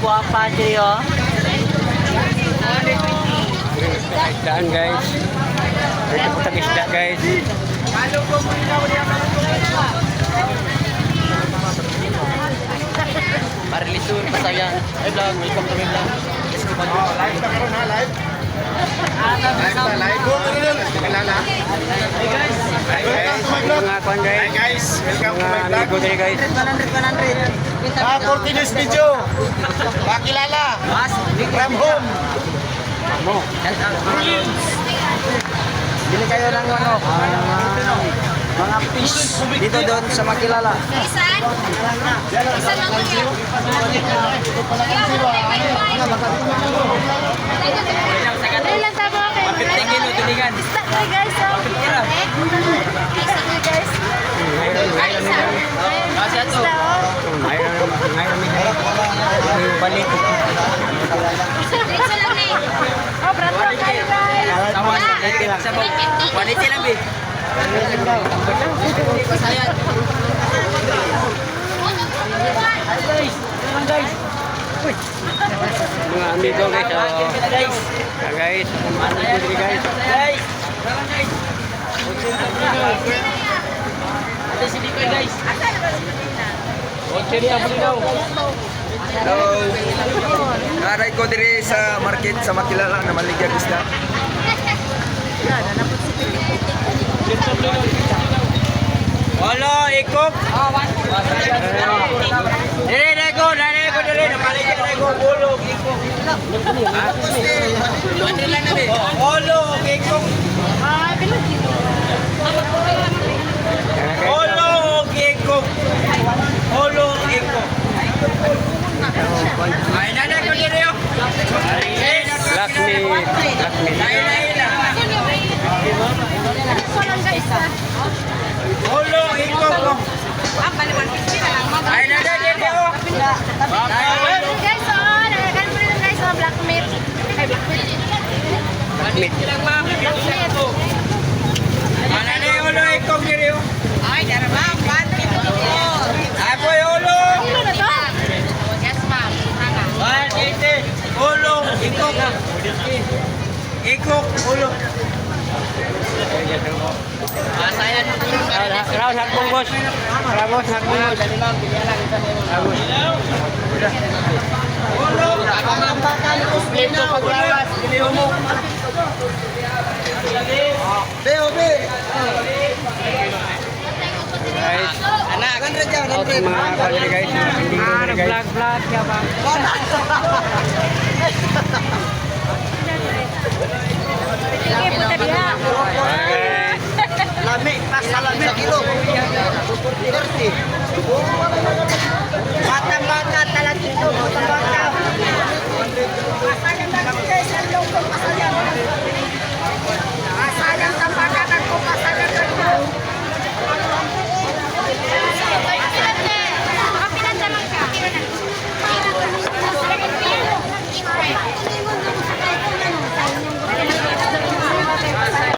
guwapa siya, oh. Isdaan guys. Dito po tag-isda guys. Marilisur, pasayan. Ay vlog, welcome to my vlog. Let's go back. Live na karon ha, live. Live. Kilala. Hey guys. Welcome to my vlog. Mga kwan Hi guys. guys, welcome to my Mga vlog. amigo diri guys. 100. Continuous video. Pakilala. From home. Mo. Bili kayo ng ano, mga fish dito doon sa Makilala. Isan? Isan lang po yan. Dali lang tama kayo. Isda kayo guys. Isda kayo guys. Ay, isa. Isda oh. Mayroon balik. Diretso lang eh. Oh, brato kayo guys. Wanita lang, be. Pasayan. Mga amigo guys. Guys. Guys, mga amigo diri guys. Guys. Ate si Dikoy, guys. Hello. Naray ko diri sa market sa Makilala na maligyan isda. Halo, ikop. Dere ko dere napaligyan ko bulog ikop. Ano lang na be? Holo, ikop. Holo, ikop. Holo, ikop. Ay nana ko dere yo. Black meat. Ako lang guys. Holo, ikop. Ay nana dere yo. Guys, oh. Nagagan mo rin guys. Oh, black meat. Ay, black meat. Black meat. Black meat. Mana na yung holo, ikop dere yo. Ay, darabang. Ay po yung holo. Ano na to? Yes, ma'am. 180. Holo, ikop. Ikop, holo. Masayan mo dito. Raus hakbong boss. Raus hakbong boss. Holo, dito paglawas. Biliho mo. Guys, Anak, kan reja, out mga kwan diri guys. Amigo diri guys. vlog ya bang. Sige po tayo ha. Guys. Lami, pas salam sa kilo. 30.